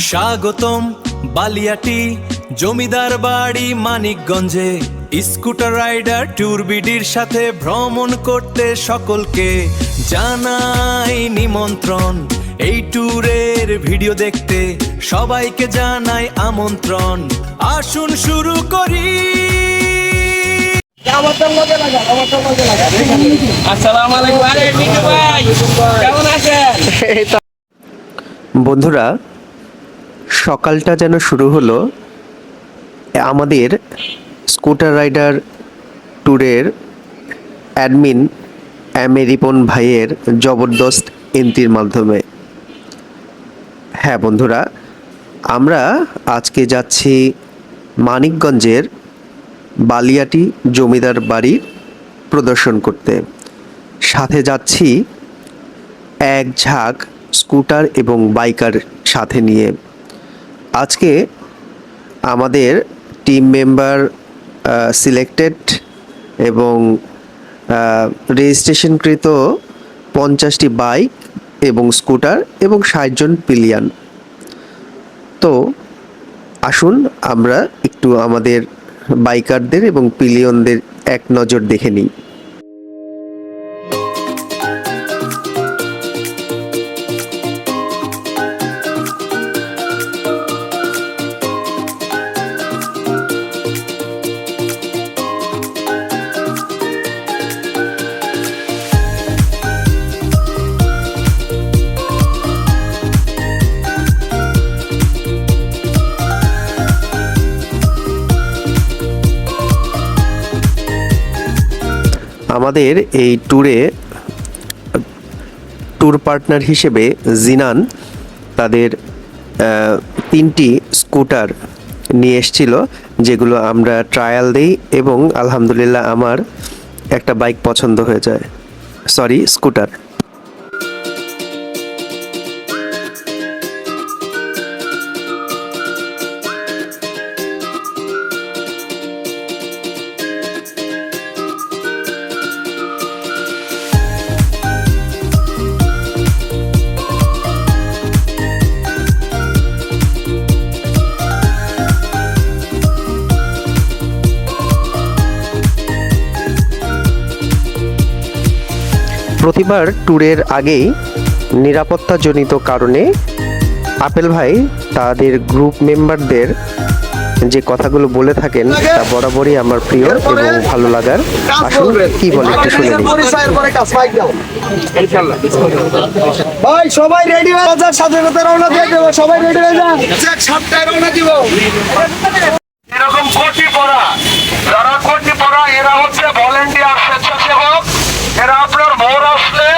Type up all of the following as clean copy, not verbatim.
স্বাগতম বালিয়াটি জমিদার বাড়ি মানিকগঞ্জে। স্কুটার রাইডার ট্যুর বিডির সাথে ভ্রমণ করতে সকলকে জানাই নিমন্ত্রণ। এই ট্যুরের ভিডিও দেখতে সবাইকে জানাই আমন্ত্রণ। আসুন শুরু করি। বন্ধুরা, সকালটা যেন শুরু হলো আমাদের স্কুটার রাইডার ট্যুরের অ্যাডমিন রিপন ভাইয়ের জবরদস্ত এন্ট্রির মাধ্যমে। হ্যাঁ বন্ধুরা, আমরা আজকে যাচ্ছি মানিকগঞ্জের বালিয়াটি জমিদার বাড়ির প্রদর্শন করতে। সাথে যাচ্ছি এক ঝাঁক স্কুটার এবং বাইকার সাথে নিয়ে। আজকে আমাদের টিম মেম্বার সিলেক্টেড এবং রেজিস্ট্রেশনকৃত 50টি বাইক এবং স্কুটার এবং 60 জন পিলিয়ান। তো আসুন আমরা একটু আমাদের বাইকারদের এবং পিলিয়নদের এক নজর দেখে নিই। আমাদের এই ট্যুর পার্টনার হিসেবে জিনান তাদের 3টি স্কুটার নিয়ে এসেছিল, যেগুলো আমরা ট্রায়াল দিই এবং আলহামদুলিল্লাহ আমার একটা বাইক পছন্দ হয়ে যায়, স্কুটার। প্রতিবার ট্যুরের আগেই নিরাপত্তাজনিত কারণে আপেল ভাই তাদের গ্রুপ মেম্বারদের যে কথাগুলো বলে থাকেন তা বরাবরই আমার প্রিয় এবং ভালো লাগার। আসুন কি বলে একটু শুনে নিই। ভাই সবাই রেডি হয়ে যান, স্বাধীনতা রওনা দিয়ে দেব, সবাই রেডি হয়ে যান, 7টায় রওনা দিব। এরকম কোটি পড়া এরা হচ্ছে ভলেন্টিয়ার, স্বেচ্ছাসেবক। এরা আপনার মোড় আসলে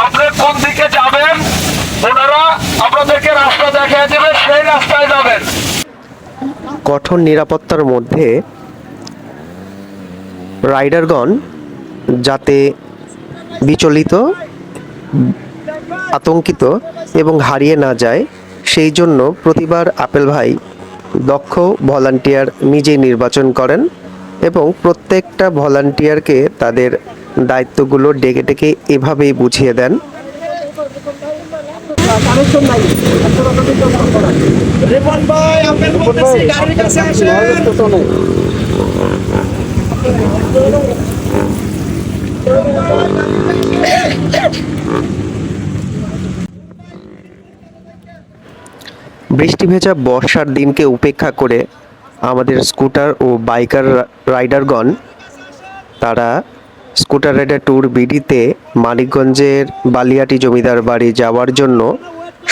আপনি কোন দিকে যাবেন ওনারা আপনাদেরকে রাস্তা দেখিয়ে দেবে, সেই রাস্তায় যাবেন। কঠোর নিরাপত্তার মধ্যে রাইডারগণ যাতে বিচলিত, আতঙ্কিত এবং হারিয়ে না যায়, সেই জন্য প্রতিবার আপেল ভাই দক্ষ ভলান্টিয়ার নিজেই নির্বাচন করেন এবং প্রত্যেকটা ভলান্টিয়ারকে তাদের দায়িত্বগুলো ডেকে ডেকে এভাবেই বুঝিয়ে দেন। বৃষ্টি ভেজা বর্ষার দিনকে উপেক্ষা করে আমাদের স্কুটার ও বাইকার রাইডারগণ তারা স্কুটার রাইডার ট্যুর বিডিতে মানিকগঞ্জের বালিয়াটি জমিদার বাড়ি যাওয়ার জন্য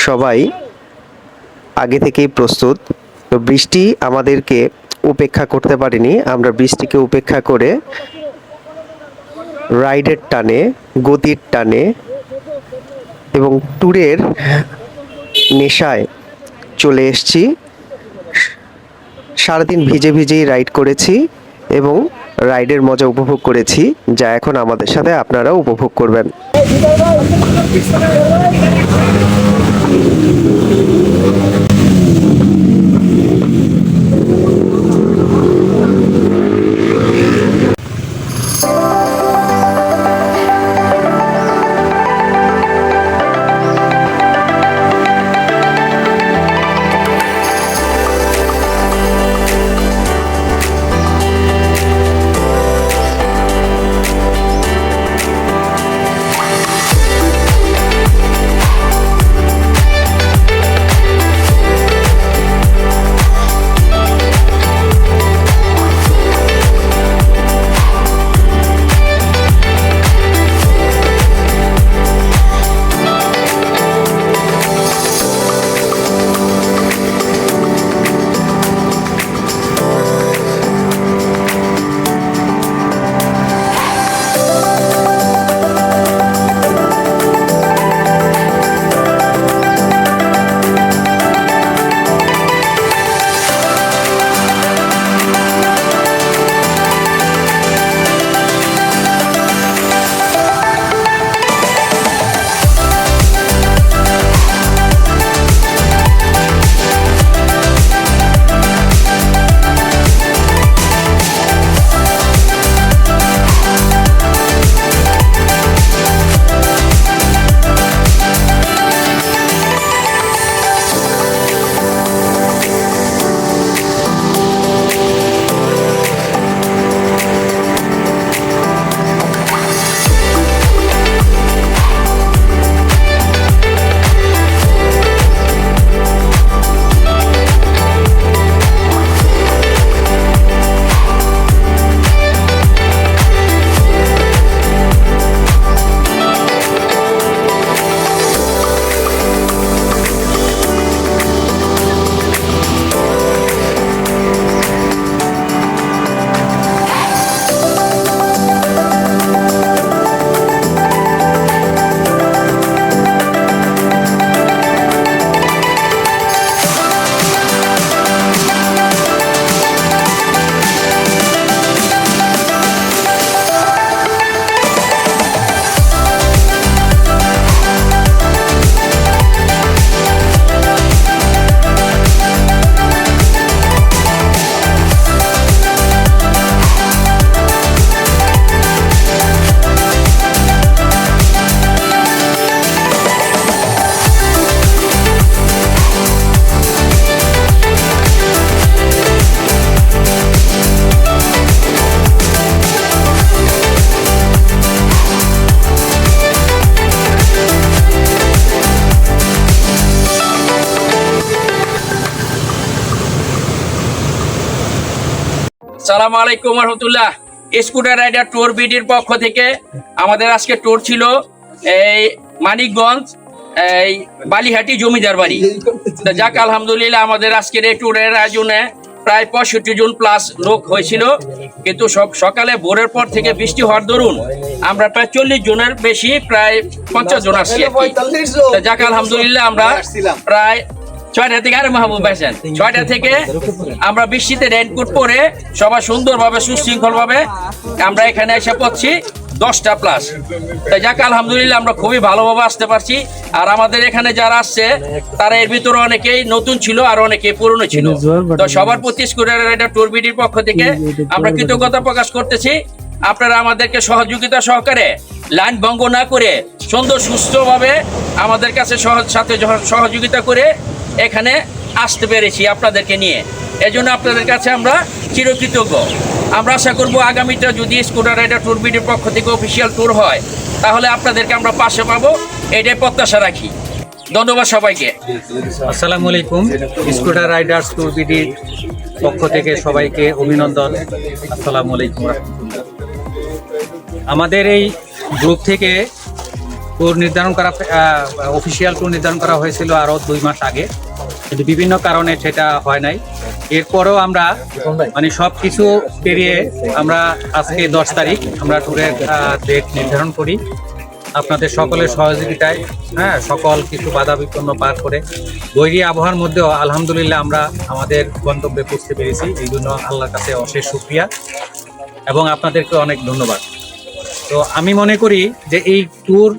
সবাই আগে থেকেই প্রস্তুত। তো বৃষ্টি আমাদেরকে উপেক্ষা করতে পারেনি। আমরা বৃষ্টিকে উপেক্ষা করে রাইডের টানে, গতির টানে এবং ট্যুরের নেশায় চলে এসেছি। সারাদিন ভিজে ভিজেই রাইড করেছি এবং রাইডের মজা উপভোগ করেছি, যা এখন আমাদের সাথে আপনারাও উপভোগ করবেন। আসসালামু আলাইকুম রহমতুল্লাহ। স্কুটার রাইডার ট্যুর বিডির পক্ষ থেকে আমাদের আজকে ট্যুর ছিল এই মানিকগঞ্জ, এই বালিহাটি জমিদার বাড়ি। তো যাক আলহামদুলিল্লাহ, আমাদের আজকের এই ট্যুরের আয়োজনে প্রায় 65 জন প্লাস লোক হয়েছিল, কিন্তু সকালে ভোরের পর থেকে বৃষ্টি হওয়ার দরুন আমরা প্রায় 40 জনের বেশি, প্রায় 50 জন আসছি আর কি। তো যাক আলহামদুলিল্লাহ, আমরা প্রায় 6টা থেকে, আরে মাহবুব ভাইজান, 6টা থেকে আমরা বৃষ্টিতে রেইনকোট পরে সবাই সুন্দরভাবে সুশৃঙ্খল ভাবে আমরা এখানে এসে পড়ছি 10টা প্লাস। তাই যাক আলহামদুলিল্লাহ, আমরা খুবই ভালোভাবে আসতে পারছি। আর আমাদের এখানে যারা আসছে তারা এর ভিতরে অনেকেই নতুন ছিল আর অনেকেই পুরনো ছিল। তো সবার প্রতি স্কুটার রাইডার ট্যুর বিডির পক্ষ থেকে আমরা কৃতজ্ঞতা প্রকাশ করতেছি। আপনারা আমাদেরকে সহযোগিতা সহকারে লাইন ভঙ্গ না করে সুন্দর সুস্থভাবে আমাদের কাছে সাথে সহযোগিতা করে এখানে আসতে পেরেছি আপনাদেরকে নিয়ে। এজন্য আপনাদের কাছে আমরা চিরকৃতজ্ঞ। আমরা আশা করব আগামীটা যদি স্কুটার রাইডার ট্যুর বিডির পক্ষ থেকে অফিসিয়াল ট্যুর হয়, তাহলে আপনাদেরকে আমরা পাশে পাবো, এটাই প্রত্যাশা রাখি। ধন্যবাদ সবাইকে। আসসালামু আলাইকুম। স্কুটার রাইডার্স ট্যুর বিডির পক্ষ থেকে সবাইকে অভিনন্দন। আসসালামু আলাইকুম রাহমাতুল্লাহ। আমাদের এই গ্রুপ থেকে ট্যুর নির্ধারণ করা, অফিসিয়াল ট্যুর নির্ধারণ করা হয়েছিল আরও 2 মাস আগে, কিন্তু বিভিন্ন কারণে সেটা হয় নাই। এরপরেও আমরা মানে সব কিছু পেরিয়ে আমরা আজকে 10 তারিখ আমরা ট্যুরের ডেট নির্ধারণ করি আপনাদের সকলের সহযোগিতায়। সকল কিছু বাধা বিপন্ন পার করে বৈরী আবহাওয়ার মধ্যেও আলহামদুলিল্লাহ আমরা আমাদের গন্তব্যে পৌঁছতে পেরেছি। এই জন্য আল্লাহর কাছে অশেষ শুকরিয়া এবং আপনাদেরকে অনেক ধন্যবাদ। তো আমি মনে করি যে এই ট্যুর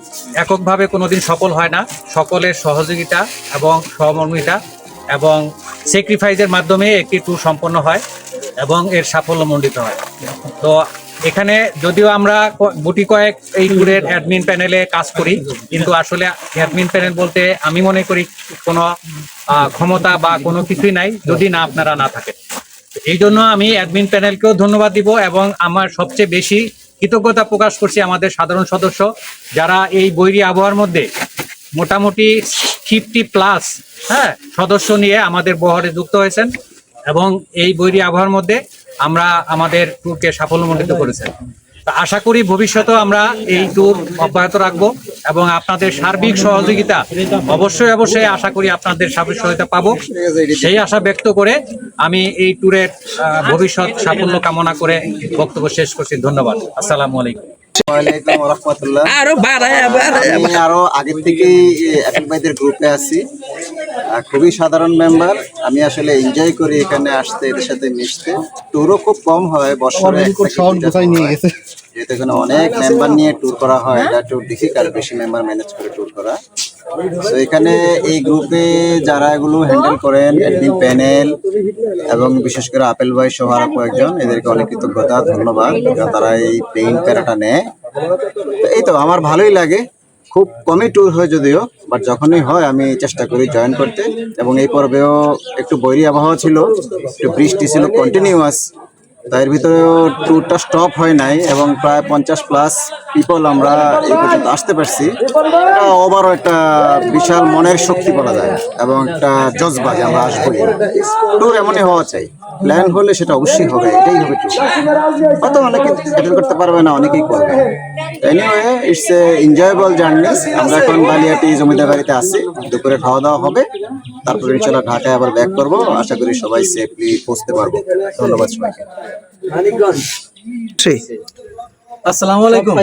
এককভাবে কোনোদিন সফল হয় না, সকলের সহযোগিতা এবং সহমর্মিতা এবং স্যাক্রিফাইসের মাধ্যমে একটি ট্যুর সম্পন্ন হয় এবং এর সাফল্যমণ্ডিত হয়। তো এখানে যদিও আমরা গুটি কয়েক এই ট্যুরের অ্যাডমিন প্যানেলে কাজ করি, কিন্তু আসলে অ্যাডমিন প্যানেল বলতে আমি মনে করি কোনো ক্ষমতা বা কোনো কিছুই নাই যদি না আপনারা না থাকেন। এই জন্য আমি অ্যাডমিন প্যানেলকেও ধন্যবাদ দিব এবং আমার সবচেয়ে বেশি কৃতজ্ঞতা প্রকাশ করছি আমাদের সাধারণ সদস্য, যারা এই বৈরী আবহাওয়ার মধ্যে মোটামুটি 50+ সদস্য নিয়ে আমাদের বহরে যুক্ত হয়েছেন এবং এই বৈরী আবহাওয়ার মধ্যে আমরা আমাদের ট্যুরকে সাফল্যমণ্ডিত করেছেন। তা আশা করি ভবিষ্যতেও আমরা এই ট্যুর অব্যাহত রাখবো এবং আপনাদের সার্বিক সহযোগিতা অবশ্যই আশা করি আপনাদের সহযোগিতা পাবো, সেই আশা ব্যক্ত করে আমি এই ট্যুরের ভবিষ্যৎ সাফল্য কামনা করে বক্তব্য শেষ করছি। ধন্যবাদ। আসসালামু আলাইকুম। ওয়ালাইকুম রাহমাতুল্লাহ। আমি আরো আগের থেকেই অ্যাপেল ভাইদের গ্রুপে আছি, খুবই সাধারণ মেম্বার। আমি আসলে এনজয় করি এখানে আসতে, এদের সাথে মিশতে। ট্যুরও খুব কম হয়, বছরে যেহেতু এখানে অনেক মেম্বার নিয়ে ট্যুর করা হয়, এটা ট্যুর ডিফিকাল্ট, বেশি মেম্বার ম্যানেজ করে ট্যুর করা। তো এখানে এই গ্রুপে যারা এগুলো হ্যান্ডেল করেন, অ্যাডমিন প্যানেল এবং বিশেষ করে আপেল ভাই সহ আরো কয়েকজন, এদেরকে অনেক কৃতজ্ঞতা, ধন্যবাদ। তারা এই প্লেন প্যারাটা নেয়। তো এই তো আমার ভালোই লাগে। খুব কমই ট্যুর হয় যদিও, বাট যখনই হয় আমি চেষ্টা করি জয়েন করতে। এবং এই পর্বেও একটু বৈরী আবহাওয়া ছিল, একটু বৃষ্টি ছিল কন্টিনিউয়াস, তার ভিতরেও ট্যুরটা স্টপ হয় নাই এবং প্রায় 50+ পিপল আমরা এই পর্যন্ত আসতে পারছি। এটা ওভারও একটা বিশাল মনের শক্তি বলা যায় এবং একটা জজবা যে আমরা আসবো। ট্যুর এমনই হওয়া চাই, প্ল্যান হলে সেটা অবশ্যই হবে, এটাই হবে ট্যুর। হয়তো অনেকে অ্যাটেন্ড করতে পারবে না, অনেকেই করবে। Anyway, it's a enjoyable journey. আমরা এখন বালিয়াটি জমিদার বাড়িতে আছি, দুপুরে খাওয়া দাওয়া হবে, তারপর ইনশাল্লাহ ঢাকায় আবার ব্যাক করবো। আশা করি সবাই সেফলি পৌঁছতে পারবো। ধন্যবাদ সবাইকে। আসসালামু আলাইকুম।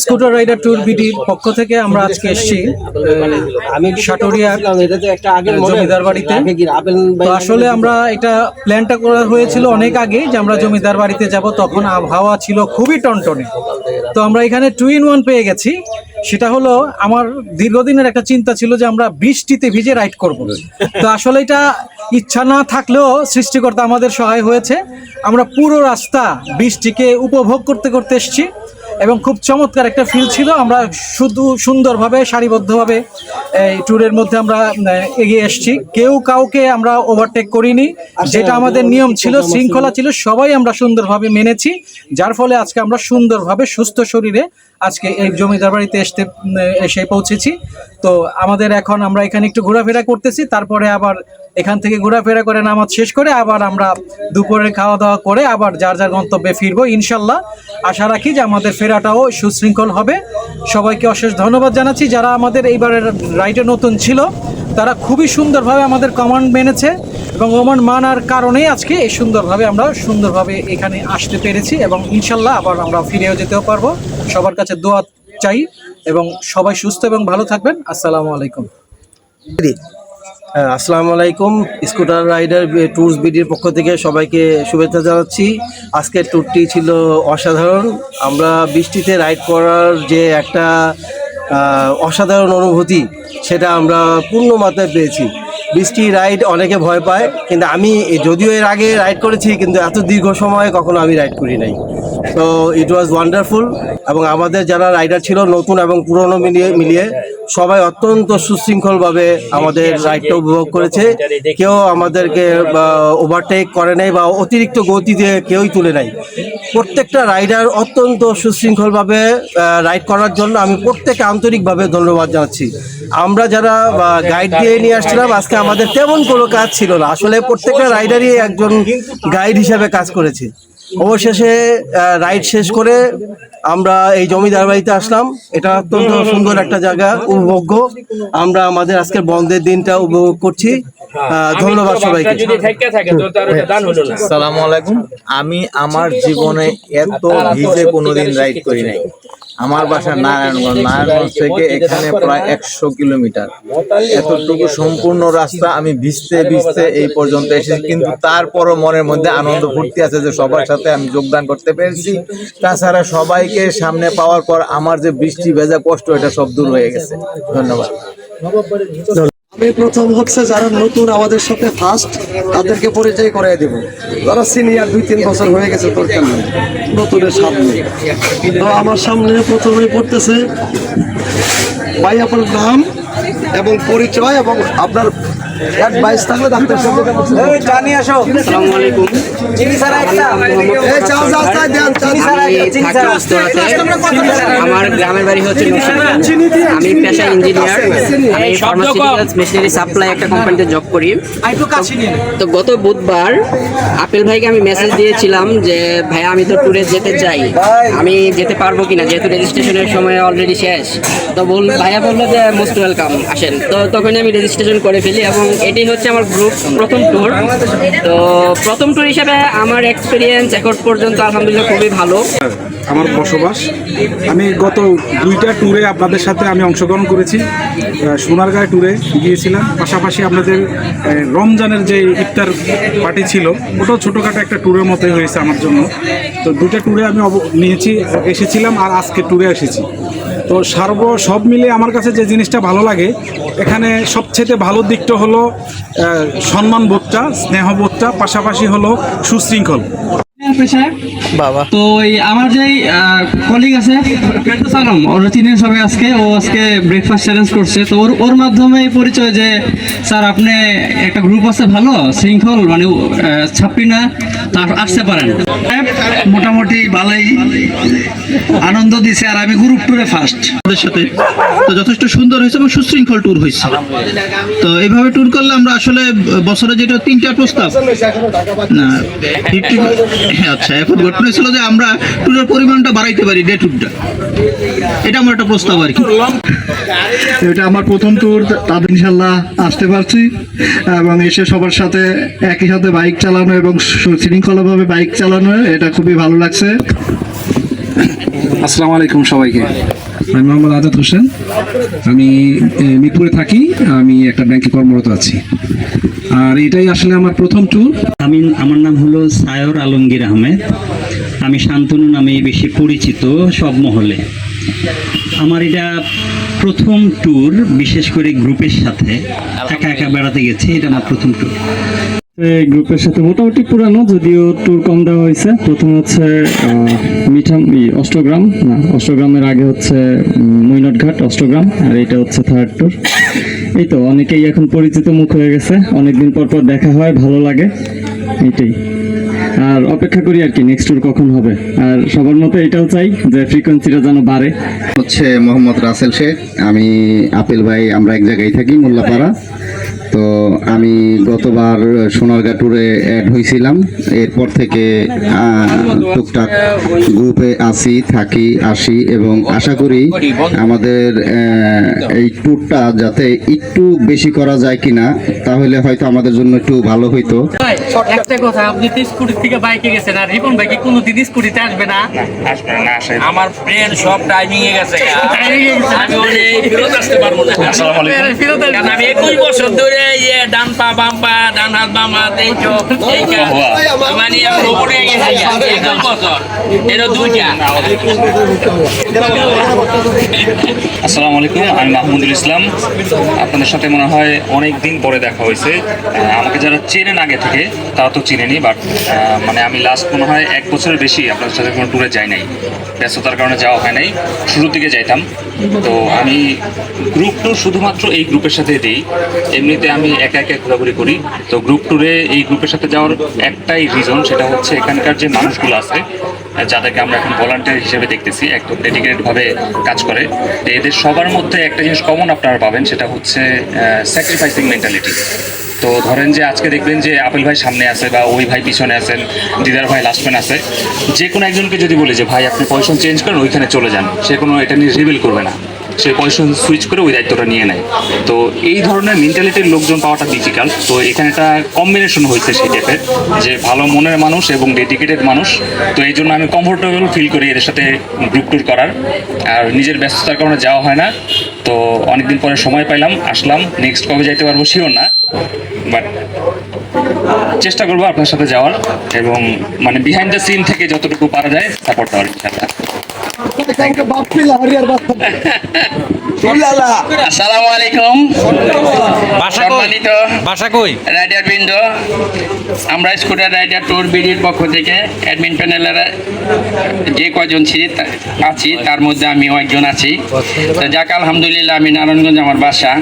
স্কুটার রাইডার ট্যুর বিডির পক্ষ থেকে আমরা আজকে এসেছি সাটুরিয়ার জমিদার বাড়িতে। তো আসলে আমরা এটা প্ল্যানটা করা হয়েছিল অনেক আগে যে আমরা জমিদার বাড়িতে যাব, তখন আবহাওয়া ছিল খুবই টনটনে। তো আমরা এখানে 2-in-1 পেয়ে গেছি। সেটা হলো আমার দীর্ঘদিনের একটা চিন্তা ছিল যে আমরা বৃষ্টিতে ভিজে রাইড করব। তো আসলে এটা ইচ্ছা না থাকলেও সৃষ্টিকর্তা আমাদের সহায় হয়েছে। আমরা পুরো রাস্তা বৃষ্টিকে উপভোগ করতে করতে এসেছি এবং খুব চমৎকার একটা ফিল ছিল। আমরা শুধু সুন্দরভাবে সারিবদ্ধভাবে এই ট্যুরের মধ্যে আমরা এগিয়ে এসেছি, কেউ কাউকে আমরা ওভারটেক করিনি। যেটা আমাদের নিয়ম ছিল, শৃঙ্খলা ছিল, সবাই আমরা সুন্দরভাবে মেনেছি, যার ফলে আজকে আমরা সুন্দরভাবে সুস্থ শরীরে আজকে এই জমিদার বাড়িতে এসে পৌঁছেছি। তো আমাদের এখন আমরা এখানে একটু ঘোরাফেরা করতেছি, তারপরে আবার এখান থেকে ঘোরাফেরা করে নামাজ শেষ করে আবার আমরা দুপুরে খাওয়া দাওয়া করে আবার যার যার গন্তব্যে ফিরবো ইনশাল্লাহ। আশা রাখি যে আমাদের ফেরাটাও সুশৃঙ্খল হবে। সবাইকে অশেষ ধন্যবাদ জানাচ্ছি। যারা আমাদের এইবারের রাইডে নতুন ছিল তারা খুবই সুন্দরভাবে আমাদের কমান্ড মেনেছে এবং কমান্ড মানার কারণেই আজকে এই সুন্দরভাবে এখানে আসতে পেরেছি এবং ইনশাল্লাহ আবার আমরা ফিরেও যেতেও পারবো। সবার কাছে দোয়া চাই এবং সবাই সুস্থ এবং ভালো থাকবেন। আসসালামু আলাইকুম। আসসালামু আলাইকুম। স্কুটার রাইডার ট্যুরস বিডির পক্ষ থেকে সবাইকে শুভেচ্ছা জানাচ্ছি। আজকের ট্যুরটি ছিল অসাধারণ। আমরা বৃষ্টিতে রাইড করার যে একটা অসাধারণ অনুভূতি সেটা আমরা পূর্ণ মাত্রায় পেয়েছি। বৃষ্টি রাইড অনেকে ভয় পায়, কিন্তু আমি যদিও এর আগে রাইড করেছি কিন্তু এত দীর্ঘ সময় কখনো আমি রাইড করি নাই। তো ইট ওয়াজ ওয়ান্ডারফুল। এবং আমাদের যারা রাইডার ছিল নতুন এবং পুরনো মিলিয়ে সবাই অত্যন্ত সুশৃঙ্খলভাবে আমাদের রাইডটা উপভোগ করেছে। কেউ আমাদেরকে ওভারটেক করে নাই বা অতিরিক্ত গতি দিয়ে কেউই তুলে নাই। প্রত্যেকটা রাইডার অত্যন্ত সুশৃঙ্খলভাবে রাইড করার জন্য আমি প্রত্যেককে আন্তরিকভাবে ধন্যবাদ জানাচ্ছি। আমরা যারা গাইড দিয়ে নিয়ে আসছিলাম আজকে আমাদের তেমন কোনো কাজ ছিল না, আসলে প্রত্যেকটা রাইডারই একজন গাইড হিসাবে কাজ করেছে। অবশেষে রাইড শেষ করে আমরা এই জমিদার বাড়িতে আসলাম। এটা অত্যন্ত সুন্দর একটা জায়গা, উপভোগ্য। আমরা আমাদের আজকের বন্ধের দিনটা উপভোগ করছি। ধন্যবাদ সবাইকে। আসসালামু আলাইকুম। আমি আমার জীবনে এত ভিজে কোনোদিন রাইড করি নাই। আমার বাসা নারায়ণগঞ্জ থেকে এখানে প্রায় 100 কিলোমিটার। এতটুকু সম্পূর্ণ রাস্তা আমি ভিজতে ভিজতে এই পর্যন্ত এসেছি, কিন্তু তারপরও মনের মধ্যে আনন্দ ফুর্তি আছে যে সবার সাথে আমি যোগদান করতে পেরেছি। তাছাড়া সবাইকে সামনে পাওয়ার পর আমার যে বৃষ্টি ভেজা কষ্ট এটা সব দূর হয়ে গেছে। ধন্যবাদ। আমি প্রথম হচ্ছে যারা নতুন আমাদের সাথে ফার্স্ট তাদেরকে পরিচয় করে দেব। যারা সিনিয়র 2-3 বছর হয়ে গেছে দরকার নেই, নতুনের সামনে। তো আমার সামনে প্রথমেই পড়তেছে ভাই আপনার নাম এবং পরিচয় এবং আপনার অ্যাডভাইস থাকলে ডাক্তার সাথে জানিয়ে আসো। আসসালামু আলাইকুম। আমার গ্রামের বাড়ি হচ্ছে আমি পেশায় ইঞ্জিনিয়ার। আমি ফার্মাসিউটিক্যালস মেশিনারি সাপ্লাই একটা কোম্পানিতে জব করি। তো গত বুধবার আপেল ভাইকে আমি মেসেজ দিয়েছিলাম যে ভাই আমি তো ট্যুরে যেতে চাই, আমি যেতে পারবো কিনা, যেহেতু রেজিস্ট্রেশনের সময় অলরেডি শেষ। তো ভাইয়া বললো যে মোস্ট ওয়েলকাম, আসেন। তো তখন আমি রেজিস্ট্রেশন করে ফেলি এবং এটাই হচ্ছে আমার গ্রুপ প্রথম ট্যুর। তো প্রথম ট্যুর হিসেবে আমার এক্সপিরিয়েন্স এখন পর্যন্ত আলহামদুলিল্লাহ খুবই ভালো। আমার বসবাস, আমি গত 2টা ট্যুরে আপনাদের সাথে আমি অংশগ্রহণ করেছি। সোনারগাঁও ট্যুরে গিয়েছিলাম, পাশাপাশি আপনাদের রমজানের যে ইফতার পার্টি ছিল ওটাও ছোটোখাটো একটা ট্যুরের মতোই হয়েছে আমার জন্য। তো 2টা ট্যুরে আমি এসেছিলাম আর আজকে ট্যুরে এসেছি। তো সব মিলে আমার কাছে যে জিনিসটা ভালো লাগে এখানে সবচেয়ে ভালো দিকটা হলো সম্মানবোধটা, স্নেহবোধটা, পাশাপাশি হলো সুশৃঙ্খল। বাবা তো আমার যে কলিগ আছে সালাম ওরা চিনেন সবাই। আজকে ব্রেকফাস্ট চ্যালেঞ্জ করছে। তো ওর মাধ্যমে এই পরিচয় যে স্যার আপনি একটা গ্রুপ আছে ভালো শৃঙ্খল, মানে ছাপ্পি না, তার আসতে পারেন। মোটামুটি ভালোই আনন্দ দিছে। আর আমি গ্রুপ ট্যুরে ফার্স্ট ওদের সাথে, তো যথেষ্ট সুন্দর হয়েছে এবং সুশৃঙ্খল ট্যুর হয়েছে। তো এইভাবে ট্যুর করলে আমরা আসলে বছরে যেটা 3টা প্রস্তাব না 50। আচ্ছা, এখন ঘটনা ছিল যে আমরা ট্যুরের পরিমাণটা বাড়াইতে পারি, ডে ট্যুরটা, এটা আমার একটা প্রস্তাব আর কি। এটা আমার প্রথম ট্যুর, তাদের ইনশাল্লাহ আসতে পারছি এবং এসে সবার সাথে একই সাথে বাইক চালানো এবং শৃঙ্খলাভাবে বাইক চালানো, এটা খুবই ভালো লাগছে। আসসালামু আলাইকুম সবাইকে। আমি মোহাম্মদ আজাদ হোসেন, আমি মিরপুরে থাকি, আমি একটা ব্যাংকে কর্মরত আছি। আর এটাই আসলে আমার প্রথম ট্যুর। আমার নাম হলো সায়র আলমগীর আহমেদ, আমি শান্তনু নামে বেশি পরিচিত সব মহলে। আমার এটা প্রথম ট্যুর, বিশেষ করে গ্রুপের সাথে, একা একা বেড়াতে গেছি, এটা আমার প্রথম ট্যুর। গ্রুপের সাথে মোটামুটি পুরানো, যদিও ট্যুর কম দেওয়া হয়েছে। প্রথম হচ্ছে অষ্টগ্রামের আগে হচ্ছে মৈনটঘাট, অষ্টগ্রাম, আর এটা হচ্ছে থার্ড ট্যুর। এই তো অনেকেই এখন পরিচিত মুখ হয়ে গেছে, অনেকদিন পর দেখা হয়, ভালো লাগে, এইটাই। আর অপেক্ষা করি আর কি নেক্সট ট্যুর কখন হবে। আর সবার মতো এটাও চাই যে ফ্রিকোয়েন্সিটা যেন বাড়ে। হচ্ছে মোহাম্মদ রাসেল শেখ, আমি আপেল ভাই, আমরা এক জায়গায় থাকি মোল্লাপাড়া। তো আমি গতবার সোনারগাঁ ট্যুরে অ্যাড হয়েছিলাম, এরপর থেকে টুকটাক গ্রুপে থাকি আসি এবং আশা করি আমাদের এই ট্যুরটা যাতে একটু বেশি করা যায় কিনা, তাহলে হয়তো আমাদের জন্য একটু ভালো হইতো। একটা কথা, আপনি তো স্কুটি থেকে বাইকে গেছেন, আর রিপন ভাই কি কোনোদিন স্কুটিতে আসবে না? আমার ব্রেন সব টাইমিং এ গেছে, আমি ফেরত আসতে পারবো না। কারণ আমি 21 বছর ধরে ডান পা বাম পা, ডান হাত বাম হাত, এই চোখ এই কাজ, মানে আমি রোবট হয়ে গেছি 21 বছর, এর দুইটা। আসসালামু আলাইকুম, আমি মাহমুদুল ইসলাম। আপনাদের সাথে মনে হয় অনেক দিন পরে দেখা হয়েছে। আমাকে যারা চেনেন আগে থেকে তারা তো চিনেনি, বাট মানে আমি লাস্ট মনে হয় 1 বছরের বেশি আপনাদের সাথে কোনো ট্যুরে যাই নাই, ব্যস্ততার কারণে যাওয়া হয় নাই। শুরুর দিকে যাইতাম। তো আমি গ্রুপ ট্যুর শুধুমাত্র এই গ্রুপের সাথে দিই, এমনিতে আমি একা একা ঘোরাঘুরি করি। তো গ্রুপ ট্যুরে এই গ্রুপের সাথে যাওয়ার একটাই রিজন, সেটা হচ্ছে এখানকার যে মানুষগুলো আছে যাদেরকে আমরা এখন ভলান্টিয়ার হিসেবে দেখতেছি, একদম ডেডিকেটেডভাবে কাজ করে। তো এদের সবার মধ্যে একটা জিনিস কমন আপনারা পাবেন, সেটা হচ্ছে স্যাক্রিফাইসিং মেন্টালিটি। তো ধরেন যে আজকে দেখবেন যে আপেল ভাই সামনে আছে বা ওই ভাই পিছনে আছেন, দিদার ভাই লাস্টম্যান আছে, যে কোনো একজনকে যদি বলে যে ভাই আপনি পজিশন চেঞ্জ করেন, ওইখানে চলে যান, সে কোনো এটা নিয়ে রিভিল করবে না, সে পজিশন সুইচ করে ওই দায়িত্বটা নিয়ে নেয়। তো এই ধরনের মেন্টালিটির লোকজন পাওয়াটা ডিফিকাল্ট। তো এখানে একটা কম্বিনেশন হয়েছে সেই টাইপের, যে ভালো মনের মানুষ এবং ডেডিকেটেড মানুষ। তো এই জন্য আমি কমফোর্টেবল ফিল করি এদের সাথে গ্রুপ ট্যুর করার। আর নিজের ব্যস্ততার কারণে যাওয়া হয় না, তো অনেকদিন পরে সময় পাইলাম, আসলাম। নেক্সট কবে যাইতে পারবো শিওর না, বাট চেষ্টা করবো আপনার সাথে যাওয়ার এবং মানে বিহাইন্ড দ্য সিন থেকে যতটুকু পারা যায় সাপোর্ট দেওয়ার। ইনশাআল্লাহ। আসসালামু আলাইকুম সম্মানিত রাইডার বৃন্দ, আমরা স্কুটার রাইডার ট্যুর বিডির পক্ষ থেকে অ্যাডমিন প্যানেলের যে কয়জন আছি তার মধ্যে আমিও একজন আছি। তো যাক আলহামদুলিল্লাহ, আমি নারায়ণগঞ্জ আমার বাসা।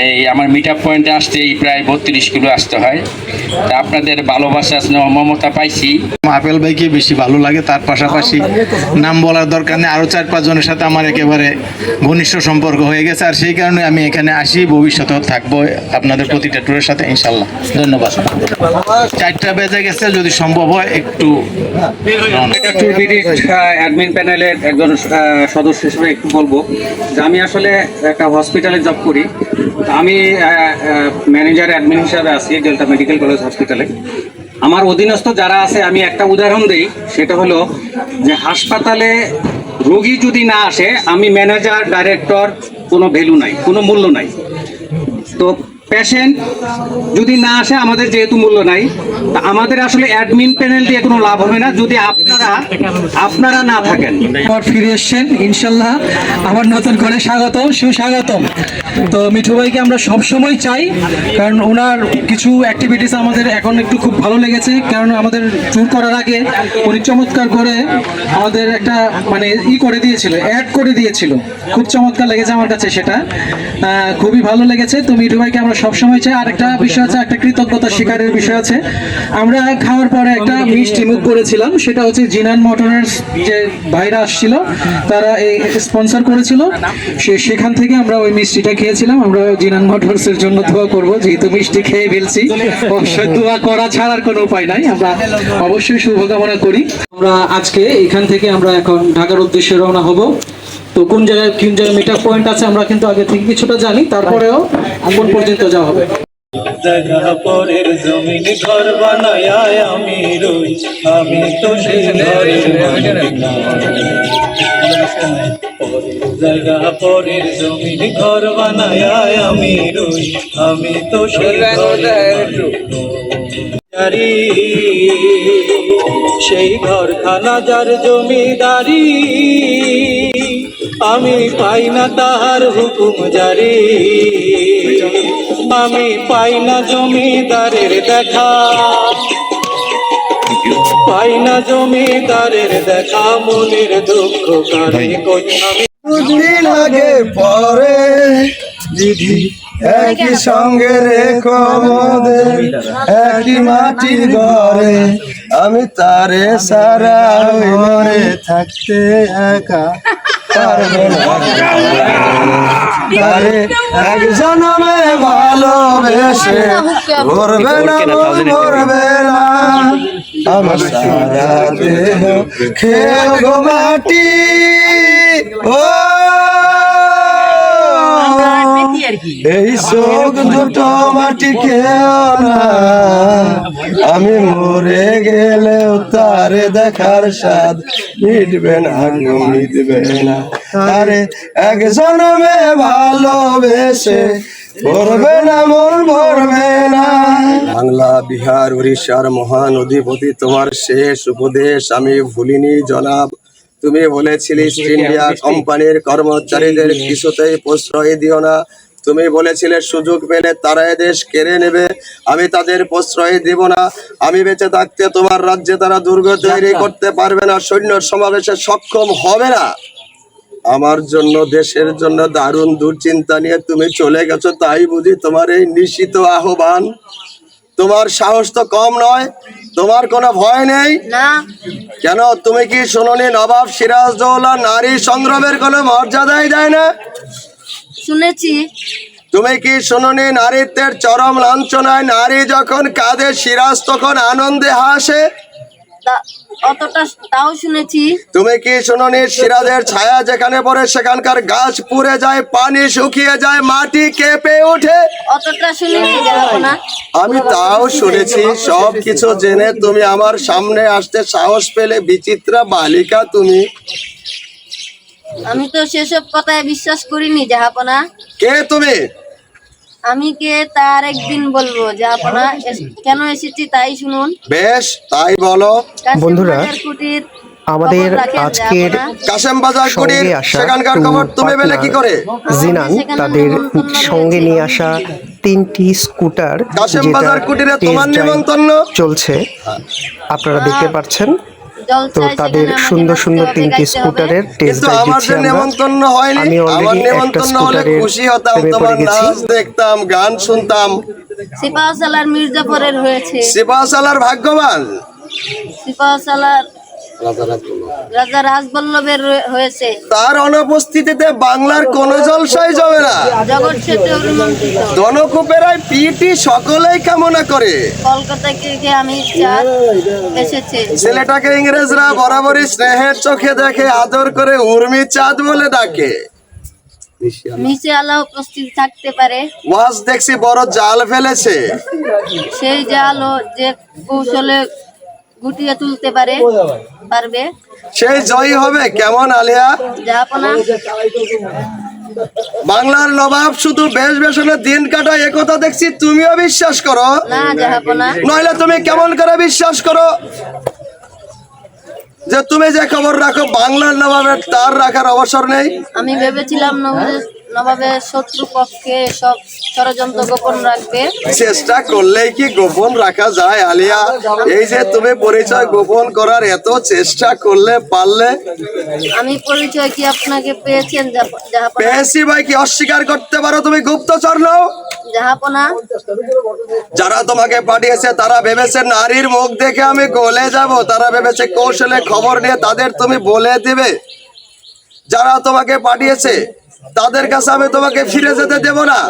এই আমার মিট আপ পয়েন্টে আসতে প্রায় 32 কিলো আসতে হয়। তা আপনাদের ভালোবাসা স্নেহ মমতা পাইছি। আপেল ভাইকে বেশি ভালো লাগে, তার পাশাপাশি নাম বলার দরকার নেই, আরও 4-5 জনের সাথে আমার একেবারে ঘনিষ্ঠ সম্পর্ক হয়ে গেছে। আর সেই কারণে আমি এখানে আসি, ভবিষ্যতেও থাকবো আপনাদের প্রতিটা ট্যুরের সাথে ইনশাল্লাহ। ধন্যবাদ। 4টা বেজে গেছে, যদি সম্ভব হয় একটু অ্যাডমিন প্যানেলের একজন সদস্য হিসেবে একটু বলবো যে আমি আসলে একটা হসপিটালে জব করি। আমি ম্যানেজার অ্যাডমিন হিসাবে আছি ডেল্টা মেডিকেল কলেজ হসপিটালে। আমার অধীনস্থ যারা আছে, আমি একটা উদাহরণ দিই, সেটা হলো যে হাসপাতালে রোগী যদি না আসে, আমি ম্যানেজার ডাইরেক্টর কোনো ভ্যালু নাই, কোনো মূল্য নাই। তো পেশেন্ট যদি না আসে, আমাদের যেহেতু মূল্য নাই, তা আমাদের আসলে অ্যাডমিন প্যানেল দিয়ে কোনো লাভ হবে না যদি আপনারা না থাকেন। ফিরে এসছেন ইনশাল্লাহ, আবার নতুন করে স্বাগতম, সুস্বাগতম। তো মিঠু ভাইকে আমরা সবসময় চাই, কারণ ওনার কিছু অ্যাক্টিভিটিস আমাদের এখন একটু খুব ভালো লেগেছে। কারণ আমাদের ট্যুর করার আগে উনি চমৎকার করে আমাদের একটা মানে করে দিয়েছিল, অ্যাড করে দিয়েছিল, খুব চমৎকার লেগেছে আমার কাছে, সেটা খুবই ভালো লেগেছে। তো মিঠু ভাইকে আমরা সবসময় চাই। আর একটা বিষয় আছে, একটা কৃতজ্ঞতা স্বীকারের বিষয় আছে। আমরা খাওয়ার পরে একটা মিষ্টি মুখ করেছিলাম, সেটা হচ্ছে জিনান মোটরের যে ভাইরা আসছিল, তারা এই স্পন্সর করেছিল, সেখান থেকে আমরা ওই মিষ্টিটা খেয়েছিলাম। আমরা জিনান মোটরসের জন্য দোয়া করব, যেহেতু মিষ্টি খেয়ে ফেলছি, অবশ্যই দোয়া করা ছাড়ার কোনো উপায় নাই, আমরা অবশ্যই শুভকামনা করি। আমরা আজকে এখান থেকে আমরা এখন ঢাকার উদ্দেশ্যে রওনা হব। তো কোন জায়গায় মিট আপ পয়েন্ট আছে আমরা কিন্তু আগে থেকে কিছুটা জানি, তারপরেও কোন পর্যন্ত যাওয়া হবে। পরের জমিন ঘর বানায় আমি রই, আমি তো সেই ঘরের জায়গা, পরের জমিন ঘর বানায় আমি রই, আমি তো সেই সেই ঘরখানা যার জমিদারি, আমি পাই না তাহার হুকুম জারি, আমি পাই না জমিদারের দেখা, পাই না জমিদারের দেখা, মনের দুঃখ কারে কই আমি। দুদিন আগে পরে দিদি একই সঙ্গে রেখো মোদের, একই মাটির ঘরে, আমি তারে সারা মরে থাকতে একা পারবো না, তারে এক জনমে ভালোবেসে ভরবে না মন ভরবে না আমার সারা দেহ খেয়ে গো মাটি ও এই চোখ দুটো মাটি খেও না আমি মরে গেলেও তারে দেখার স্বাদ মিটবে না গো মিটবে না আরে এক জনমে ভালোবেসে ভরবে না মন ভরবে না। বাংলা বিহার উড়িষ্যার মহানদীপতি তোমার শেষ উপদেশ আমি ভুলিনি জনাব। তুমি বলেছিলে ইস্ট ইন্ডিয়া কোম্পানির কর্মচারীদের কিছুতেই প্রশ্রয় দিও না। তুমি বলেছিলে সুযোগ পেলে তারা এদেশ কেড়ে নেবে, আমি তাদের প্রশ্রয় দিব না। আমি বেঁচে থাকতে তোমার রাজ্যে তারা দুর্গ তৈরি করতে পারবে না, সৈন্য সমাবেশে সক্ষম হবে না। আমার জন্য দেশের জন্য দারুণ দুশ্চিন্তা নিয়ে তুমি চলে গেছো, তাই বুঝি তোমার এই নিশ্চিত আহ্বান? তোমার সাহস তো কম নয়, তোমার কোনো ভয় নেই কেন? তুমি কি শোনোনি নবাব সিরাজদৌল্লা নারী সংগ্রামের কোনো মর্যাদাই দেয় না? শুনেছি। তুমি কি শোনোনি নারীত্বের চরম লাঞ্ছনায় নারী যখন কাঁদে সিরাজ তখন আনন্দে হাসে? অতটা তাও শুনেছি। তুমি কি শোনোনি সিরাজের ছায়া যেখানে পড়ে সেখানকার গাছ পুড়ে যায়, পানি শুকিয়ে যায়, মাটি কেঁপে ওঠে? অতটা শুনিনি জাহাপনা। আমি তাও শুনেছি। সব কিছু জেনে তুমি আমার সামনে আসতে সাহস পেলে, বিচিত্রা বালিকা তুমি। আমি তো সেসব কথায় বিশ্বাস করিনি জাহাপনা। কে তুমি? আমি কে তার একদিন বলবো জাহাপনা। কেন এসেছি তাই শুনুন। বেশ, তাই বলো। বন্ধুরা, কুটির আমাদের আজকের কাশেম বাজার কুটির সেখানকার খবর তুমি পেলে কি করে? জিনান তাদের সঙ্গে নিয়ে আসা 3টি স্কুটার কাশেম বাজার কুটিরে তোমার নিমন্ত্রণ চলছে, আপনারা দেখতে পাচ্ছেন। তো তাদের সুন্দর সুন্দর 3টি স্কুটারের টেস্ট ড্রাইভ দিচ্ছি আমরা। আমি অলরেডি একটা স্কুটারের প্রেমে পড়ে গেছি। দেখতাম, গান শুনতাম। সিপাহসালার মির্জাপুরের হয়েছে। সিপাহসালার ভাগ্যবান। সিপাহসালার রাজা রাজবল্লভের হয়েছে। তার অনুপস্থিতিতে বাংলার কোন জলসাই জমে না। জগৎ সেতু অভিমন্ত্রিত। জনকূপেরাই পিটি সকলেই কামনা করে। কলকাতা থেকে আমি এসেছে। ছেলেটাকে ইংরেজরা বরাবরই স্নেহের চোখে দেখে, আদর করে উর্মি চাঁদ বলে ডাকে। মিশে আলা উপস্থিত থাকতে পারে। ওয়াজ দেখছি বড় জাল ফেলেছে। সেই জালও যে কৌশলে গুটিয়ে তুলতে পারবে সেই জয়ী হবে। কেমন আলিয়া? জাহাপনা, বাংলার নবাব শুধু বেশ বেশনে দিন কাটায় একথা দেখছি, তুমিও বিশ্বাস করো? না জাহাপনা। নইলে তুমি কেমন করে বিশ্বাস করো যে তুমি যে খবর রাখো বাংলার নবাবের তার রাখার অবসর নেই? আমি ভেবেছিলাম নবাবের শত্রু পক্ষে সব ষড়যন্ত্র গোপন রাখবে। চেষ্টা করলেই কি গোপন রাখা যায় আলিয়া? এই যে তুমি পরিচয় গোপন করার এত চেষ্টা করলে পারলে? আমি পরিচয় কি আপনাকে পেয়েছেন জাহাপনা? পেয়েছি ভাই, কি অস্বীকার করতে পারো তুমি গুপ্তচর নও? জাহাপনা, যারা তোমাকে পাঠিয়েছে তারা ভেবেছে নারীর মুখ দেখে আমি গলে যাব। তারা ভেবেছে কৌশলে খবর নিয়ে তাদের তুমি বলে দিবে। যারা তোমাকে পাঠিয়েছে তাদের কাছে আমি তোমাকে ফিরে যেতে দেব না।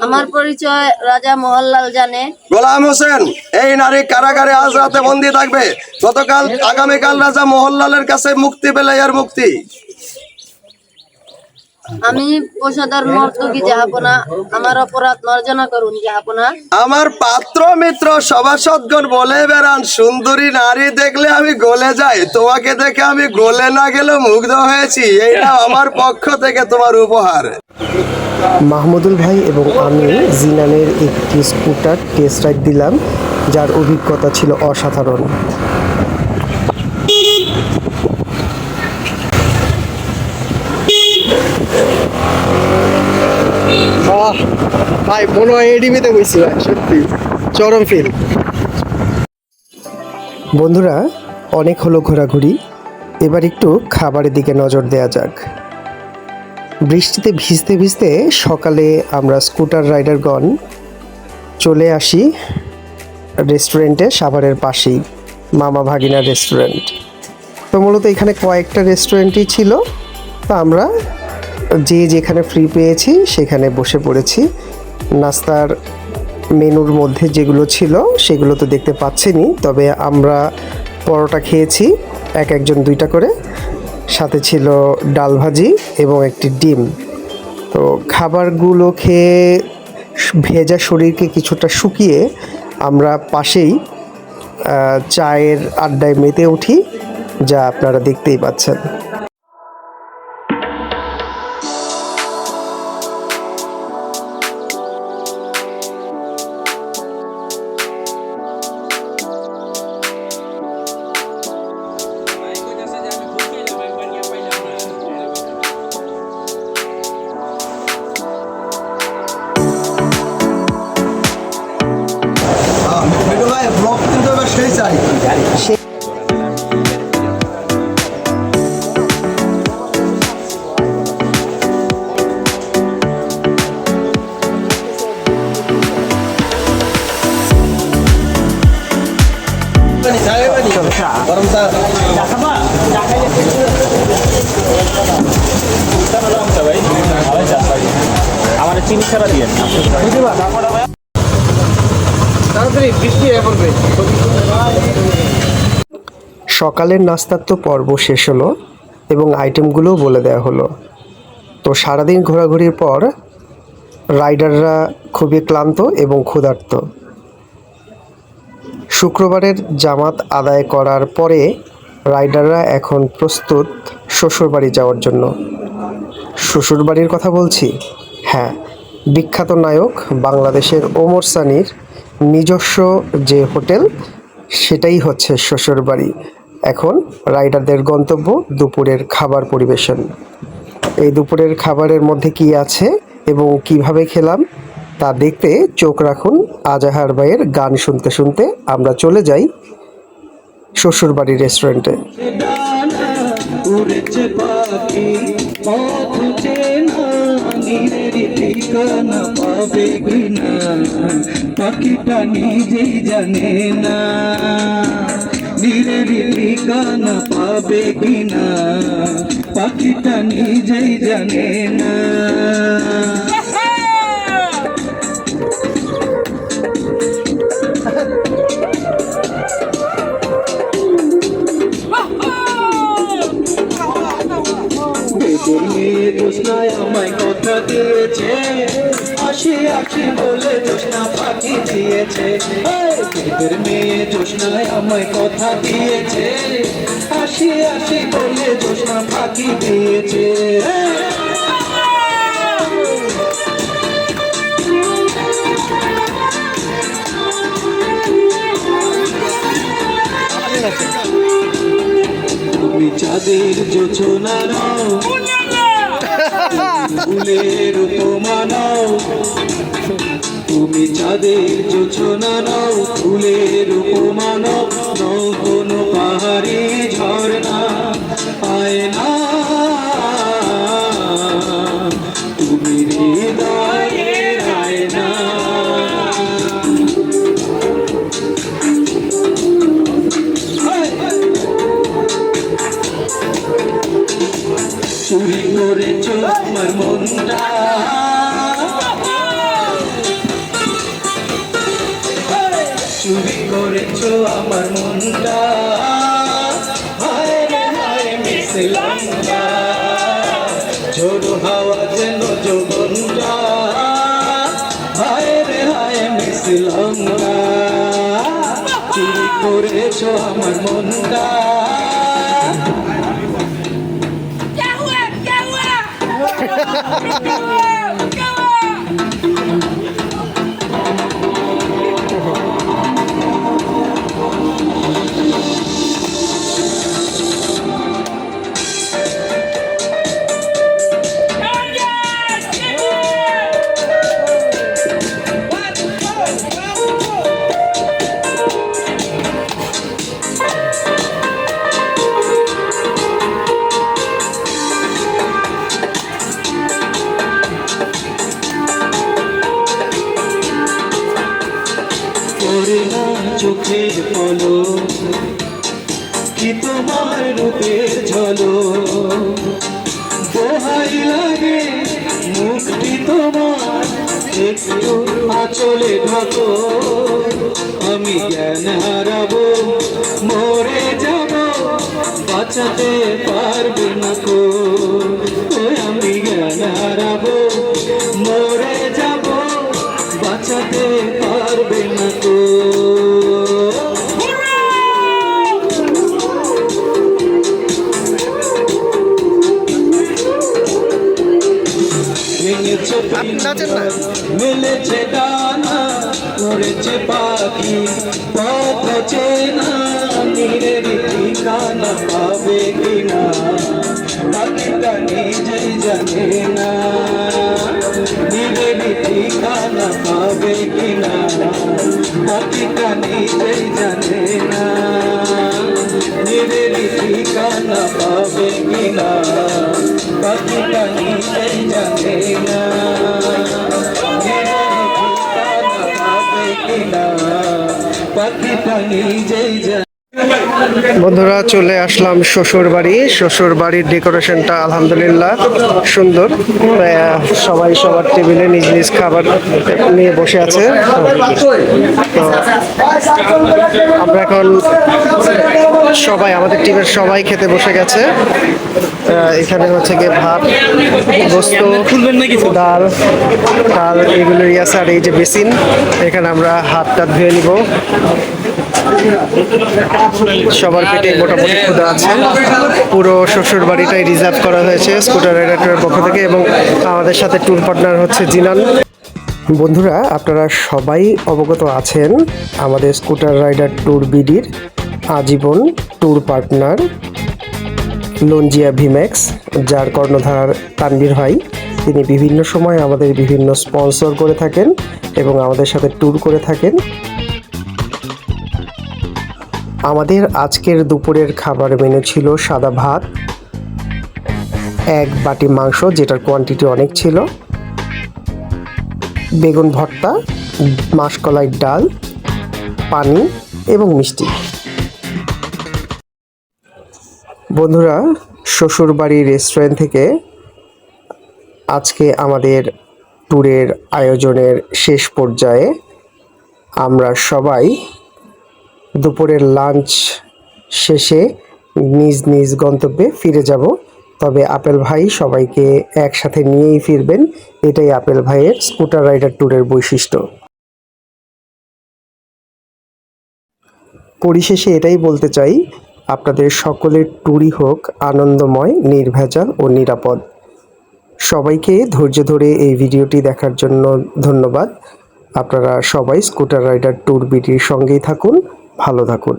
আমার পরিচয় রাজা মোহনলাল জানে। গোলাম হোসেন, এই নারী কারাগারে আজ রাতে বন্দী থাকবে। আগামীকাল রাজা মোহনলালের কাছে মুক্তি পেলে এর মুক্তি। আমি পেশাদার নর্তকী জাহাপনা, আমার অপরাধ মার্জনা করুন জাহাপনা। আমার পাত্র মিত্র সভাসদগণ বলে বেড়ান সুন্দরী নারী দেখলে আমি গলে যাই। তোমাকে দেখে আমি গলে না গেলে মুগ্ধ হয়েছি। এইটা আমার পক্ষ থেকে তোমার উপহার। মাহমুদুল ভাই এবং আমি জিনানের একটি স্কুটার টেস্ট রাইড দিলাম, যার অভিজ্ঞতা ছিল অসাধারণ। ভাই মনে হয় এডিবিতে বসছি ভাই, সত্যি চরম ফিল। বন্ধুরা, অনেক হলো ঘোরাঘুরি, এবার একটু খাবারের দিকে নজর দেওয়া যাক। বৃষ্টিতে ভিজতে ভিজতে সকালে আমরা স্কুটার রাইডারগণ চলে আসি রেস্টুরেন্টে, সাভারের পাশেই মামা ভাগিনা রেস্টুরেন্ট। তো মূলত এখানে কয়েকটা রেস্টুরেন্টই ছিল, তো আমরা যে যেখানে ফ্রি পেয়েছি সেখানে বসে পড়েছি নাস্তার মেনুর মধ্যে যেগুলো ছিল সেগুলো তো দেখতে পাচ্ছেনই, তবে আমরা পরোটা খেয়েছি একজন 2টা করে, সাথে ছিল ডাল ভাজি এবং একটি ডিম। তো খাবারগুলো খেয়ে ভেজা শরীরকে কিছুটা শুকিয়ে আমরা পাশেই চায়ের আড্ডায় মেতে উঠি, যা আপনারা দেখতেই পাচ্ছেন। আমার চিনি ছাড়া দিয়ে সকালের নাস্তার তো পর্ব শেষ হলো এবং আইটেমগুলোও বলে দেওয়া হলো। তো সারাদিন ঘোরাঘুরির পর রাইডাররা খুবই ক্লান্ত এবং ক্ষুধার্ত। শুক্রবারের জামাত আদায় করার পরে রাইডাররা এখন প্রস্তুত শ্বশুরবাড়ি যাওয়ার জন্য। শ্বশুরবাড়ির কথা বলছি, হ্যাঁ, বিখ্যাত নায়ক বাংলাদেশের ওমর সানির নিজস্ব যে হোটেল, সেটাই হচ্ছে শ্বশুরবাড়ি। এখন রাইডারদের গন্তব্য দুপুরের খাবার পরিবেশন। এই দুপুরের খাবারের মধ্যে কি আছে এবং কিভাবে খেলাম তা দেখতে চোখ রাখুন আজাহার ভাইয়ের গান শুনতে শুনতে আমরা চলে যাই শ্বশুরবাড়ি রেস্টুরেন্টে। পাখিটা নিজেই জানে না নীরের ঠিকানা পাবে কিনা, পাখিটা নিজেই জানে না। মেয়ে জোৎস্নায় আমায় কথা দিয়েছে, আসি আসি বলে জোৎস্না ফাঁকি দিয়েছে। বেদের মেয়ে জোৎস্নায় আমায় কথা দিয়েছে, আসি আসি বলে জোৎস্না ফাঁকি দিয়েছে। তুমি চাঁদের জোছনা নাও, ফুলের উপমা নাও, তুমি চাঁদের জোছনা নাও, ফুলের উপমা নাও, নও কোনো পাহাড়ি ঝর্ণা আয়না, তুমি হৃদয়ের আয়না। চুরি করেছ আমার মনটা, চুরি করেছ আমার মনটা, হায় রে হায় মিশলাম না, ঝোড়ো হাওয়া যেন যোগনটা, হায় রে হায় মিশলাম না, চুরি করেছ আমার মনটা। চোখের পলো কি তোমার রূপের ঝলো, দোহাই লাগে মুক্তি তোমার একটু আঁচলে ঢাকো, আমি জ্ঞান হারাবো, মরে যাব, বাঁচাতে পারবে না কো। ওই আমি জ্ঞান হারাবো, মরে যাব, বাঁচাতে পারবে না কো। মিলেছে ডানা, উড়েছে পাখি, পথ চেনা, নীরের ঠিকানা পাবে কিনা, পাখিটা নিজেই জানে না, নীরের ঠিকানা পাবে কিনা, পাখিটা নিজেই জানে না, নীরের ঠিকানা পাবে কিনা, পাখিটা নিজেই জানে না, পাখিটা নিজেই জানে। বন্ধুরা চলে আসলাম শ্বশুর বাড়ি। শ্বশুর বাড়ির ডেকোরেশনটা আলহামদুলিল্লাহ সুন্দর। সবাই সবার টেবিলে নিজ নিজ খাবার নিয়ে বসে আছে। তো আমরা এখন সবাই আমাদের টিমের সবাই খেতে বসে গেছে। এখানে হচ্ছে গিয়ে ভাত, গোস্ত, ডাল ডাল এগুলোই আছে। আর এই যে বেসিন, এখানে আমরা হাত টাত ধুয়ে নিব। সবার পেটে মোটামুটি ক্ষুধা আছে। পুরো শ্বশুর বাড়িটাই রিজার্ভ করা হয়েছে স্কুটার রাইডার ট্যুরের পক্ষ থেকে, এবং আমাদের সাথে ট্যুর পার্টনার হচ্ছে জিনান। বন্ধুরা আপনারা সবাই অবগত আছেন আমাদের স্কুটার রাইডার ট্যুর বিডির আজীবন ট্যুর পার্টনার লঞ্জিয়া ভিম্যাক্স, যার কর্ণধার তানভীর ভাই। তিনি বিভিন্ন সময় আমাদের বিভিন্ন স্পন্সর করে থাকেন এবং আমাদের সাথে ট্যুর করে থাকেন। আমাদের আজকের দুপুরের খাবার মেনু ছিল সাদা ভাত, এক বাটি মাংস যেটার কোয়ান্টিটি অনেক ছিল, বেগুন ভর্তা, মাসকলাই ডাল, পানি এবং মিষ্টি। বন্ধুরা শ্বশুর বাড়ির রেস্টুরেন্ট থেকে আজকে আমাদের ট্যুরের আয়োজনের শেষ পর্যায়ে আমরা সবাই দুপুরের লাঞ্চ শেষে নিজ নিজ গন্তব্যে ফিরে যাব। তবে আপেল ভাই সবাইকে একসাথে নিয়েই ফিরবেন, এটাই আপেল ভাইয়ের স্কুটার রাইডার ট্যুরের বৈশিষ্ট্য। পরিশেষে এটাই বলতে চাই, আপনাদের সকলের ট্যুরই হোক আনন্দময়, নির্ভেজাল ও নিরাপদ। সবাইকে ধৈর্য ধরে এই ভিডিওটি দেখার জন্য ধন্যবাদ। আপনারা সবাই স্কুটার রাইডার ট্যুর বিডির সঙ্গেই থাকুন, ভালো থাকুন।